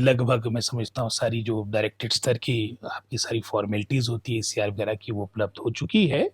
लगभग मैं समझता हूँ सारी जो डायरेक्टेड स्तर की आपकी सारी फॉर्मेलिटीज़ होती है सीआर वगैरह की वो उपलब्ध हो चुकी है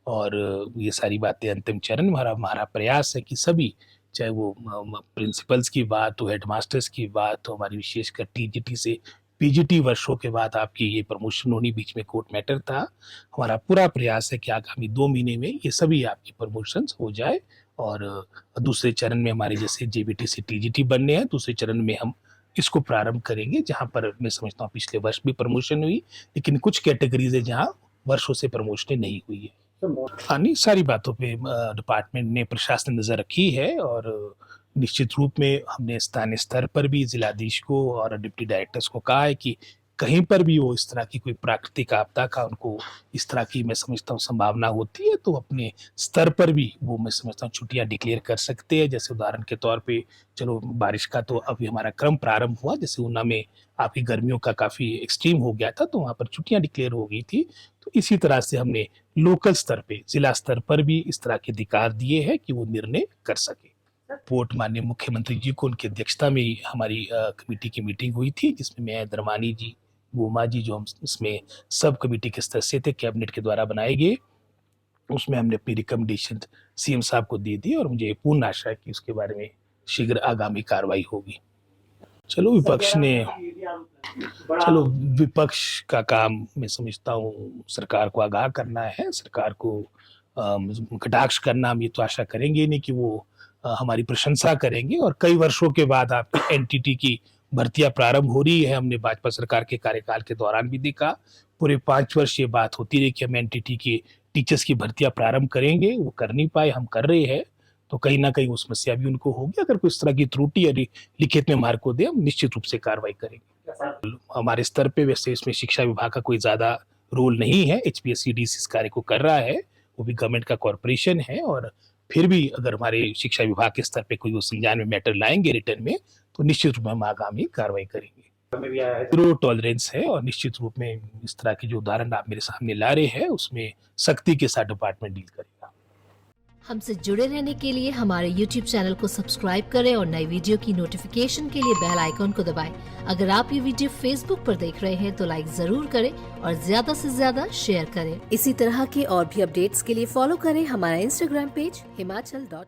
और ये सारी बातें अंतिम चरण में हमारा प्रयास है कि सभी चाहे वो प्रिंसिपल्स की बात हो, हेडमास्टर्स की बात हो, हमारी विशेषकर टीजीटी से पीजीटी वर्षों के बाद आपकी ये प्रमोशन होनी बीच में कोर्ट मैटर था। हमारा पूरा प्रयास है कि आगामी 2 महीने में ये सभी आपकी प्रमोशंस हो जाए और दूसरे चरण में हमारे जैसे जेबीटी से टीजीटी बनने हैं, दूसरे चरण में हम इसको प्रारंभ करेंगे जहाँ पर मैं समझता हूँ पिछले वर्ष भी प्रमोशन हुई, लेकिन कुछ कैटेगरीज़ है जहाँ वर्षों से प्रमोशनें नहीं हुई है। हाँ, नहीं सारी बातों पे डिपार्टमेंट ने प्रशासन ने नज़र रखी है और निश्चित रूप में हमने स्थानीय स्तर पर भी जिलाधीश को और डिप्टी डायरेक्टर्स को कहा है कि कहीं पर भी हो इस तरह की कोई प्राकृतिक आपदा का उनको इस तरह की मैं समझता हूँ संभावना होती है तो अपने स्तर पर भी वो मैं समझता हूँ छुट्टियाँ डिक्लेयर कर सकते हैं। जैसे उदाहरण के तौर पे चलो बारिश का तो अभी हमारा क्रम प्रारंभ हुआ, जैसे ऊना में आपकी गर्मियों का काफ़ी एक्सट्रीम हो गया था तो वहाँ पर छुट्टियाँ डिक्लेयर हो गई थी। तो इसी तरह से हमने लोकल स्तर पे, जिला स्तर पर भी इस तरह के अधिकार दिए हैं कि वो निर्णय कर सके। रिपोर्ट माननीय मुख्यमंत्री जी को उनकी अध्यक्षता में ही हमारी कमेटी की मीटिंग हुई थी जिसमें मैं, धर्मानी जी, गोमा जी जो हम इसमें सब कमेटी के सदस्य थे कैबिनेट के द्वारा बनाए गए, उसमें हमने अपनी रिकमेंडेशन सीएम साहब को दे दी और मुझे पूर्ण आशा है कि उसके बारे में शीघ्र आगामी कार्रवाई होगी। चलो विपक्ष का काम मैं समझता हूँ सरकार को आगाह करना है, सरकार को कटाक्ष करना। हम ये तो आशा करेंगे ही नहीं कि वो हमारी प्रशंसा करेंगे और कई वर्षों के बाद आपकी एनटीटी की भर्तियां प्रारंभ हो रही है। हमने भाजपा सरकार के कार्यकाल के दौरान भी देखा, पूरे 5 वर्ष ये बात होती रही कि हम एनटीटी की टीचर्स की भर्तियां प्रारंभ करेंगे, वो कर नहीं पाए, हम कर रहे हैं। तो कहीं न कहीं वो समस्या भी उनको होगी। अगर कोई इस तरह की त्रुटि यदि लिखित में हमारे को दे, हम निश्चित रूप से कार्रवाई करेंगे। हमारे स्तर पे वैसे इसमें शिक्षा विभाग का कोई ज़्यादा रोल नहीं है, एचपीएससीडीसी इस कार्य को कर रहा है, वो भी गवर्नमेंट का कॉर्पोरेशन है और फिर भी अगर हमारे शिक्षा विभाग के स्तर पे कोई वो संज्ञान में मैटर लाएँगे रिटर्न में, तो निश्चित रूप में हम आगामी कार्रवाई करेंगे। ज़ीरो टॉलरेंस है और निश्चित रूप में इस तरह के जो उदाहरण आप मेरे सामने ला रहे हैं, उसमें सख्ती के साथ डिपार्टमेंट डील करेगा। हमसे जुड़े रहने के लिए हमारे YouTube चैनल को सब्सक्राइब करें और नई वीडियो की नोटिफिकेशन के लिए बेल आइकॉन को दबाएं। अगर आप ये वीडियो Facebook पर देख रहे हैं तो लाइक जरूर करें और ज्यादा से ज्यादा शेयर करें। इसी तरह के और भी अपडेट्स के लिए फॉलो करें हमारा Instagram पेज himachal.ke।